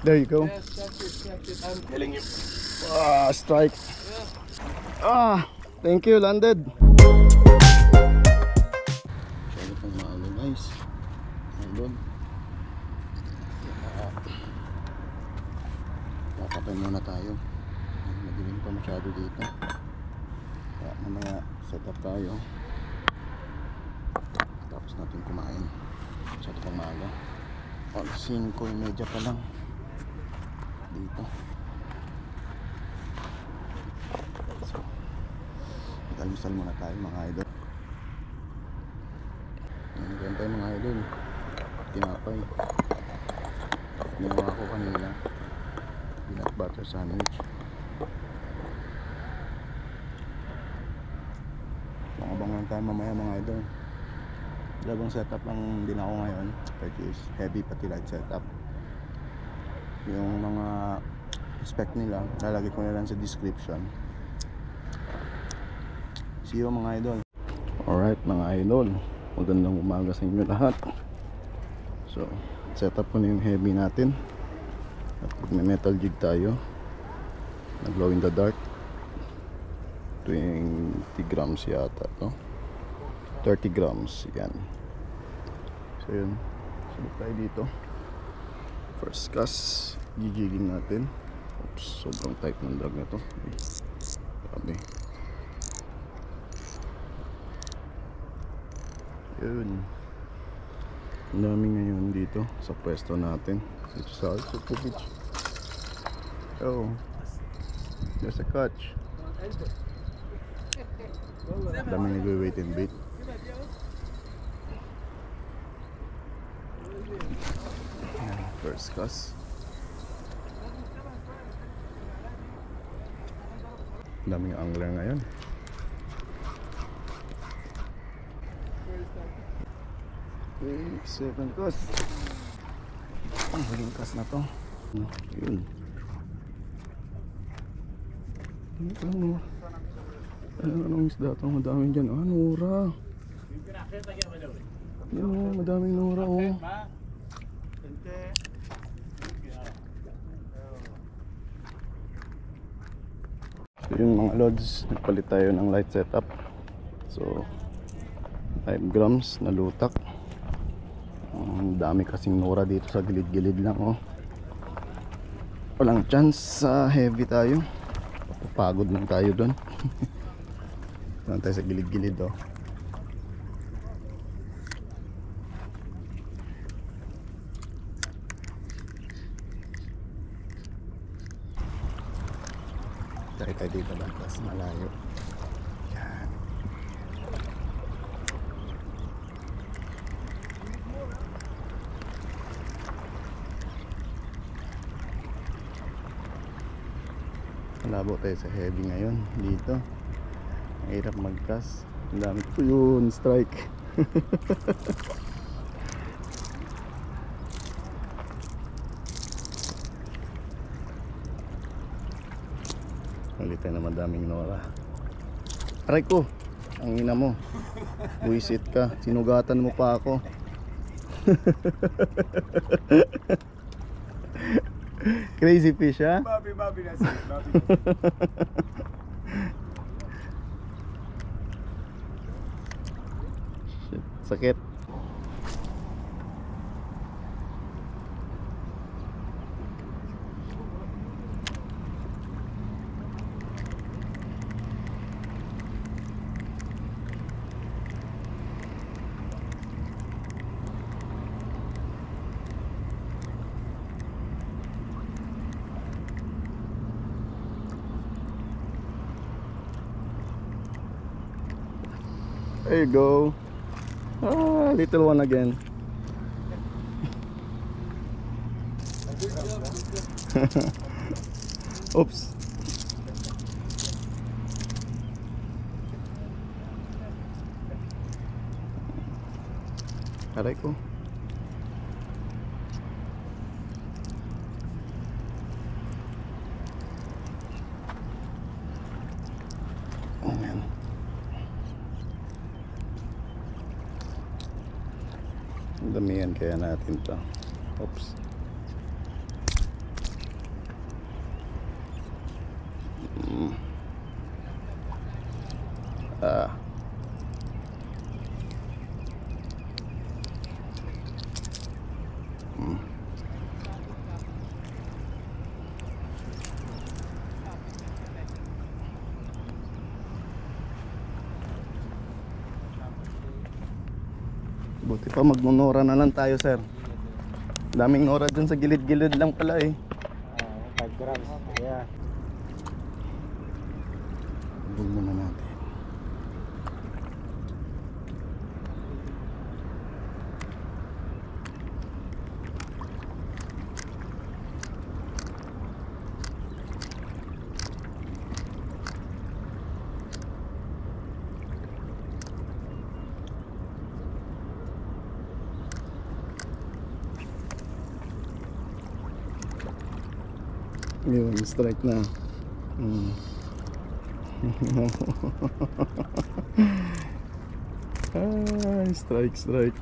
There you go. Yes, that's it. I'm telling you. Ah, strike. Ah, thank you, landed. Masyado pang maalo guys. Nandun. Kakapay muna tayo. Madilim pa masyado dito. Kaya mamaya set up tayo. Tapos natin kumain. Masyado pang maaga. 5:30 pa lang dito. So, mag-almusal muna tayo mga idol. Ganyan tayo mga idol. Tinapay. Ginawa ko kanina peanut butter sandwich. Abang lang tayo mamaya mga idol. Dalawang setup lang din ako ngayon, which is heavy pati light setup. Yung mga spec nila lalagay ko na lang sa description. See you mga idol. Alright mga idol, magandang umaga sa inyo lahat. So setup ko na yung heavy natin at may metal jig tayo na glow in the dark. 20 grams yata to, 30 grams yan. So yun, sunod tayo dito. First cast, gigiging natin. Oops, sobrang tight ng drag na to. Grabe. Yun, ang dami ngayon dito sa pwesto natin dito sa Alto Beach. Oh, there's a catch. Dami nagwe-wait and bait. First cast. Daming angler ngayon. Okay, second cast. Ang huling cast na to. Yun. Anong isda ito? Madaming dyan. Ah, nura. Yan o, madaming nura o. So yun mga lods, nagpalit tayo ng light setup. So 5 grams na lutak. Ang dami kasing nura dito sa gilid-gilid lang oh. Walang chance sa heavy tayo. Pagod lang tayo dun. Lang tayo sa gilid-gilid oh. Tayo dito lang, tapos malayo. Yan. Malabo tayo sa heavy ngayon dito. Mahirap mag-cast. Ang dami ko yun, strike. Ulit tayo na madaming nora. Aray ko, ang ina mo. Buisit ka, sinugatan mo pa ako. Crazy fish ha? Babi na siya. Shit, sakit. There you go. Ah, little one again. Oops. Aray ko. Oh man. Damihan kaya natin to. Oops. Buti pa magnonora na lang tayo, sir. Daming nora dyan sa gilid-gilid lang pala eh. 5 grams. Yeah. Bug naman natin. Yun, strike na. Strike.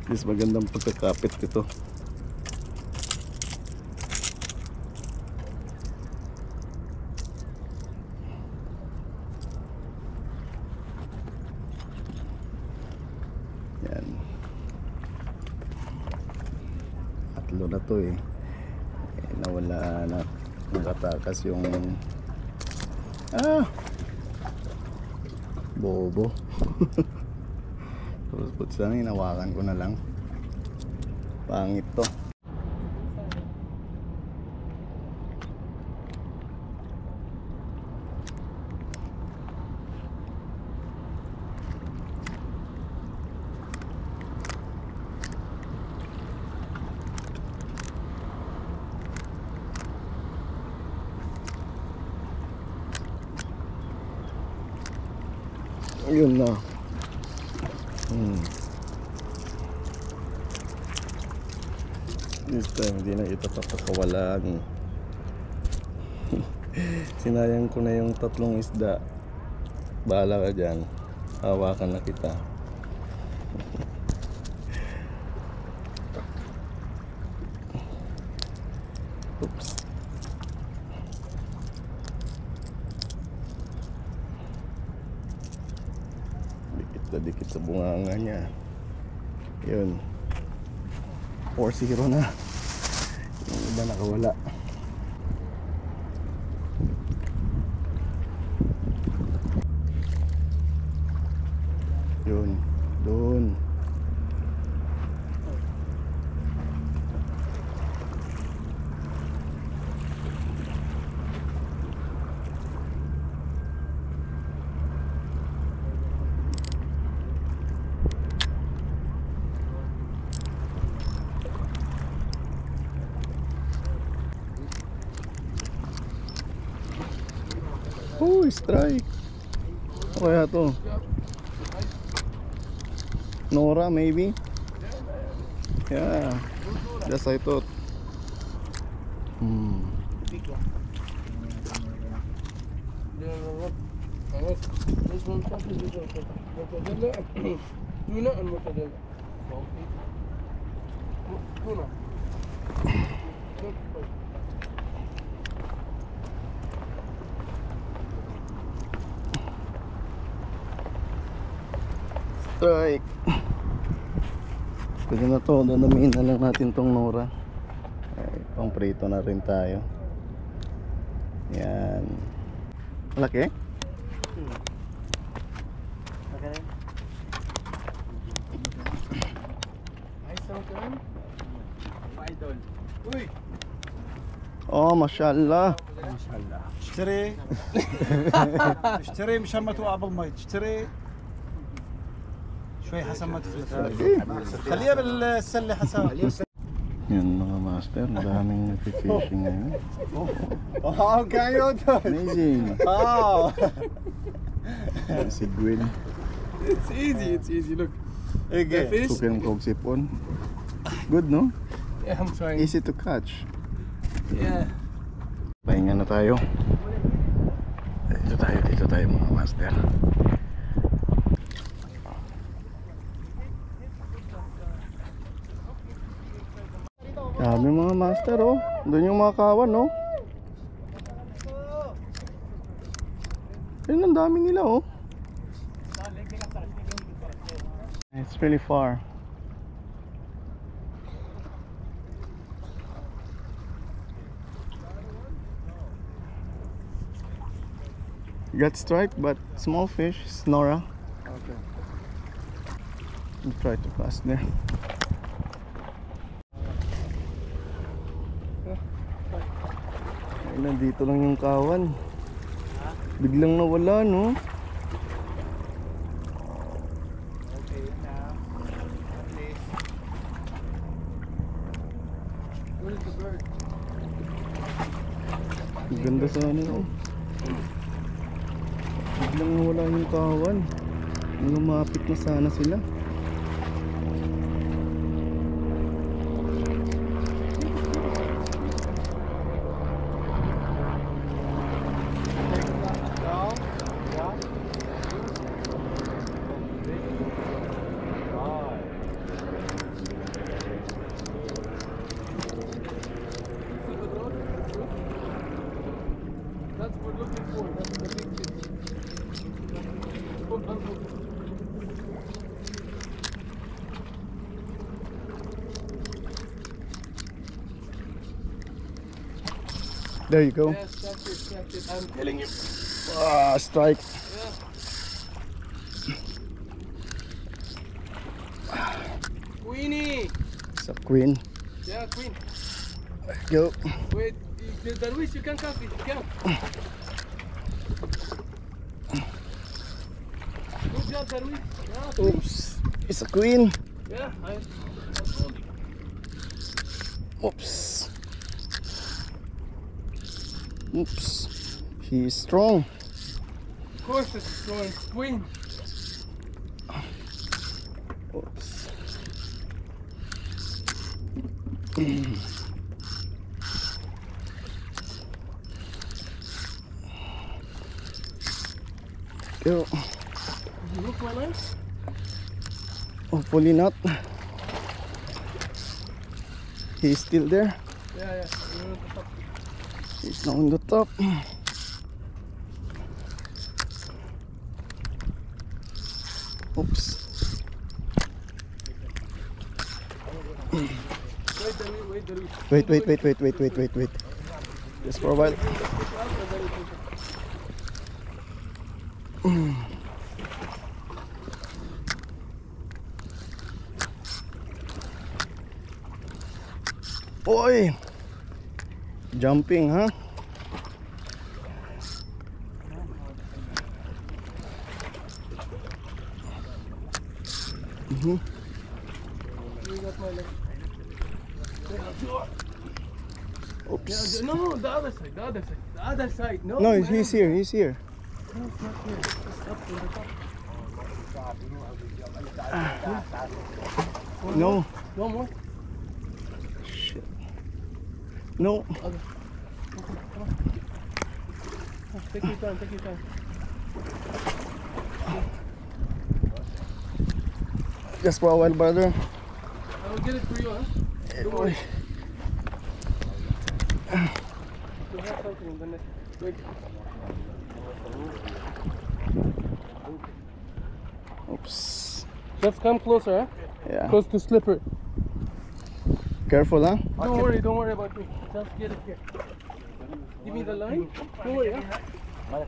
At least magandang pagkakapit ito. Yan. Tatlo na to eh. Nawala na, nakatakas yung bobo. Tapos sana hinawakan ko na lang, pangit to. Yun na. This time hindi na ito papakawalan. Sinayang ko na yung tatlong isda. Bahala ka dyan, hawakan na kita. Oops. Dikit sa bunganga niya. Yun, 4-0 na. Yung iba nakawala. Yun, doon. Oh, strike. Ano kaya to? Nora maybe? Yeah, just I thought. Tuna and mortadella. Tuna. Strike. Pwede na to, danamin na lang natin tong Nora. Ay, pang prito na rin tayo. Yan. Malaki? Okay. Uy! Oh, mashallah. ما شاء الله. اشتري اشتري مشان ما توقع بالمي تشتري شوي حسن ما تفلت خليها بالسله حسن. Yan mga master, maraming nag-fishing ngayon. Oh, kayo doon. Amazing. Oh. Yan si Gwen. It's easy, look. Okay. Fish? Cook and cook sipon. Good, no? Yeah, I'm trying. Easy to catch. Yeah. Pahinga na tayo. Dito tayo mga master. Dami mga master, oh. Doon yung mga kawan, oh. Ayun, ang dami nila, oh. It's really far. Got strike, but small fish, Snora. Okay. We'll try to pass there. Ay, nandito lang yung kawan. Biglang nawala, no? Okay, now. At least. Where is the bird? Ang ganda sana, no? Biglang nawala yung kawan. Lumapit na sana sila. Down. Yeah. That's what we're looking for. That's the big fish. There you go. Yes, that's it. I'm telling you. Ah, strike. Yeah. Queenie. It's a queen. Yeah, queen. Go. Wait, Darwish, you can catch it. Come. Good job, Darwish. Yeah, Oops. It's a queen. yeah. I told you. Oops. Oops. He is strong. Of course, it's strong. Queen. Oops. Go. Did you hook my line? Hopefully not. He's still there. Yeah, yeah. You're at the top. He's now on the top. Oops. Wait, Darwish. Wait. Just for a while. Oi! Jumping, huh? You got my leg. Oops. Yeah, no, the other side, the other side. No, No, man. he's here. He's here. No, it's not here. It's up in the top. No. One more. Shit. No. Other. Okay, come on. Take your time, take your time. Just for a while, brother. I will get it for you, huh? Don't worry. You have something in the net. Wait. Oops. Just come closer, huh? Yeah. Close to slipper. Careful, huh? Don't worry about me. Just get it here. Give me the line. Don't worry, huh?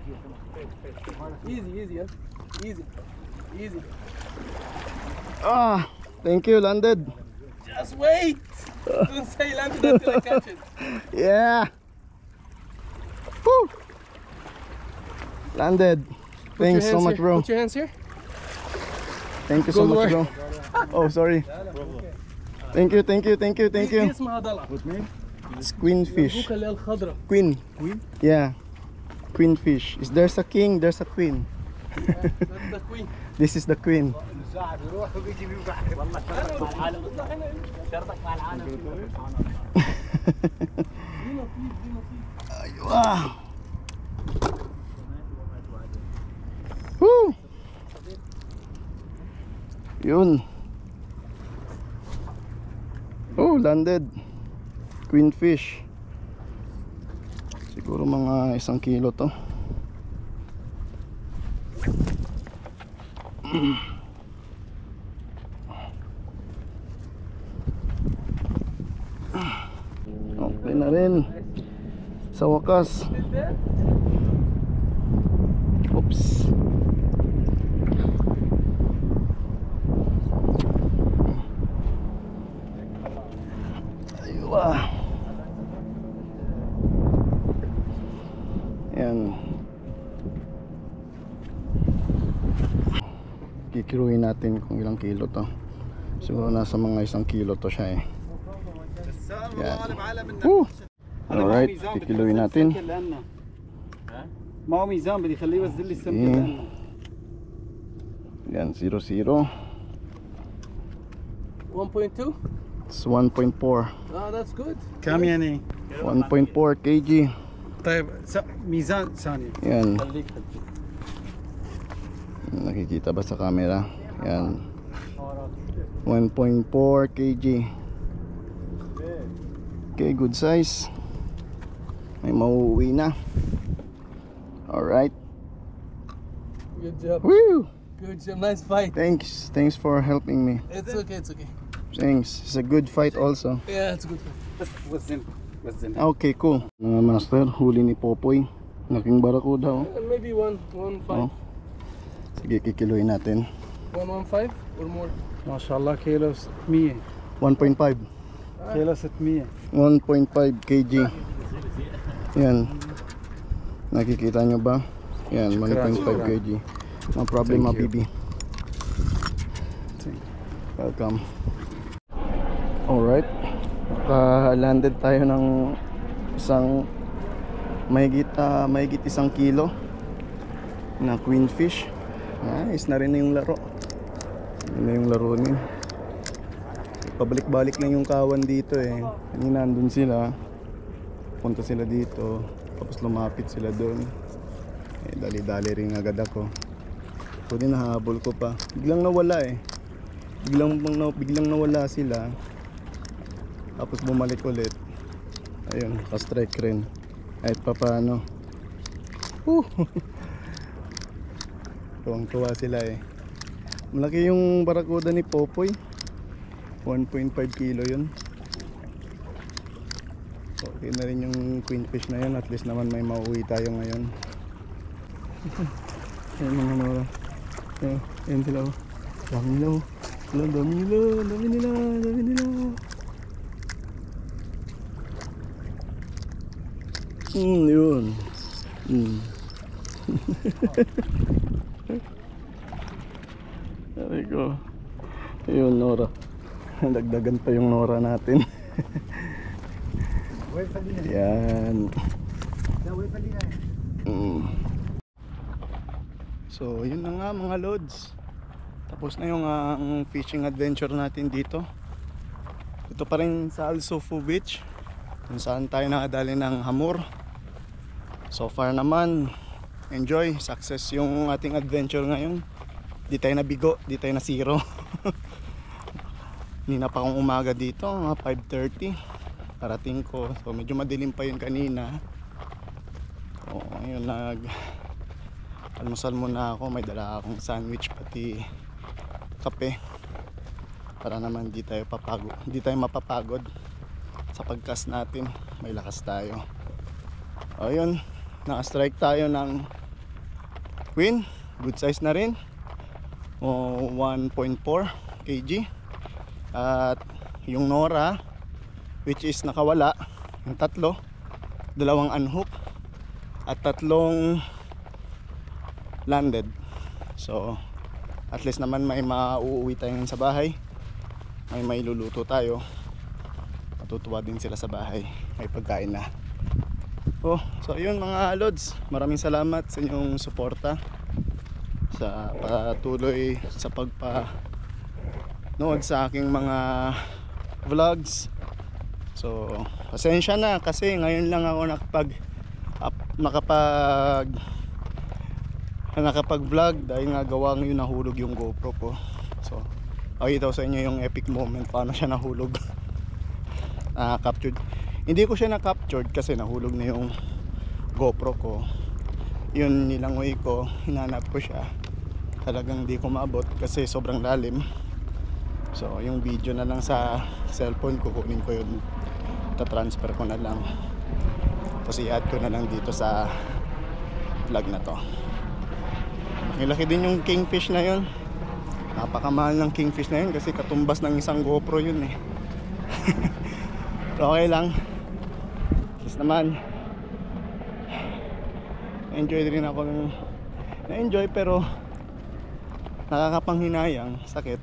Easy, huh? Easy. Ah, thank you, landed. Just wait. Don't say landed until I catch it. Yeah. Woo. Landed. Thanks so much, bro. Put your hands here. Thank you so Good much, work. bro. Oh, sorry. Thank you. دي اسمها ضلع. It's queen fish. البوكة اللي هي الخضراء. Queen. Yeah. Queen fish. Is there's a king, there's a queen. That's the queen. This is the queen. Wow. Woo. Yun. Oh, landed. Queen fish. Siguro mga 1 kilo to. Okay na rin. Sa wakas. Oops. Wow. Yan. Kikiluin natin kung ilang kilo to. Siguro nasa mga 1 kilo to siya eh. Yan. Woo! Alright, kikiluin natin. ما هو ميزان بدي خليه يوزن لي السمكه Okay. لانه Yan, 0-0. 1.2. It's 1.4. That's good. كم يعني 1.4 kg. طيب ميزان ثانيه Yan. خليك. Nakikita ba sa camera? Yan. 1.4 kg. Okay, good size. May mauuwi na. Alright. Good job. Woo! Good job. Nice fight. Thanks. Thanks for helping me. It's okay. It's okay. Thanks. It's a good fight also. Yeah, it's a good fight. بس وزن Okay, cool. Mga master, huli ni Popoy. Laking barakuda oh. Maybe 1.15. Oh. Sige, kikiluin natin. 1.15 or more. ما شاء الله كيلو 600 1.5. كيلو 600 1.5 kg. Yan. Nakikita nyo ba? Yan, 1.5 kg. No problem, Thank you. Bibi. Welcome. Alright. Landed tayo ng isang mahigit 1 kilo na queenfish. Nice na rin yung laro. Yun na yung laro niya. Pabalik-balik lang yung kawan dito eh. Kanina nandun sila. Punta sila dito. Tapos lumapit sila doon. Eh, dali-dali rin agad ako. So din nahabol ko pa. Biglang nawala eh. Biglang nawala sila. Tapos bumalik ulit. Ayun, pa-strike rin. Kahit pa paano. Tuwang-tuwa sila eh. Malaki yung barakuda ni Popoy. 1.5 kilo yun. Okay na rin yung queenfish na yun. At least naman may mauwi tayo ngayon. Ayan mga nora. Ayan sila oh. Dami nila oh. Dami nila. Yun. Sabi ko. Ayun, Nora. Dagdagan pa yung Nora natin. Yan. So, yun na nga mga lods. Tapos na yung fishing adventure natin dito. Ito pa rin sa Alsofu Beach, kung saan tayo nakadali ng hamor. So far naman, enjoy, success yung ating adventure ngayon. Di tayo nabigo, di tayo na zero. Nina pa akong umaga dito, mga 5:30 parating ko. So medyo madilim pa yun kanina. So ngayon almusal muna ako, may dala akong sandwich pati kape para naman di tayo mapapagod sa pagcast natin, may lakas tayo. Ayun, naka-strike tayo ng queen, good size na rin, 1.4 kg. At yung Nora, which is nakawala, yung tatlo, 2 unhook at 3 landed. So at least naman may mauuwi tayo sa bahay, may mailuluto tayo, matutuwa din sila sa bahay, may pagkain na. So ayun mga lods, maraming salamat sa inyong suporta, sa patuloy sa pagpanood sa aking mga vlogs. So pasensya na kasi ngayon lang ako nakapag-vlog dahil nga gawa ngayon nahulog yung GoPro ko. So pakita ko sa inyo yung epic moment paano siya nahulog. Captured. Hindi ko siya na-captured kasi nahulog na yung GoPro ko. Yun nilangoy ko, hinanap ko siya. Talagang di ko maabot kasi sobrang lalim. So yung video na lang sa cellphone ko, kunin ko yun, transfer ko na lang, tapos i-add ko na lang dito sa vlog na to. Malaki din yung kingfish na yun. Napakamahal ng kingfish na yun kasi katumbas ng isang GoPro yun eh. So okay lang. Tapos naman enjoy din ako na-enjoy pero nakakapanghinayang, sakit.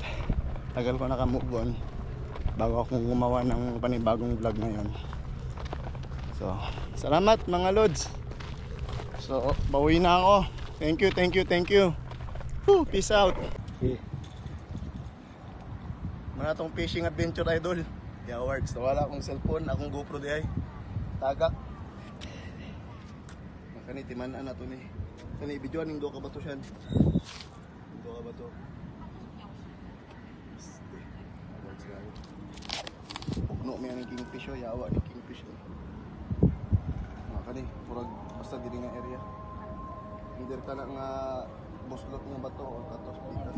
Tagal ko naka-move on bago ako gumawa ng panibagong vlog ngayon. So, salamat mga lods. So, bawi na ako. Thank you, thank you, thank you. Woo, peace out. Mga tong fishing adventure idol. Yeah, works. Wala akong cellphone, akong GoPro di ay. Tagak. Makani timan na to ni. Kani videoan ning do ka ba to siyan? Do ka ba to? Pugno may ang kingfish o yawa ni kingfish. Makani murag basta diri nga area. Hindi ka na nga buslot nga bato o tatos pitas.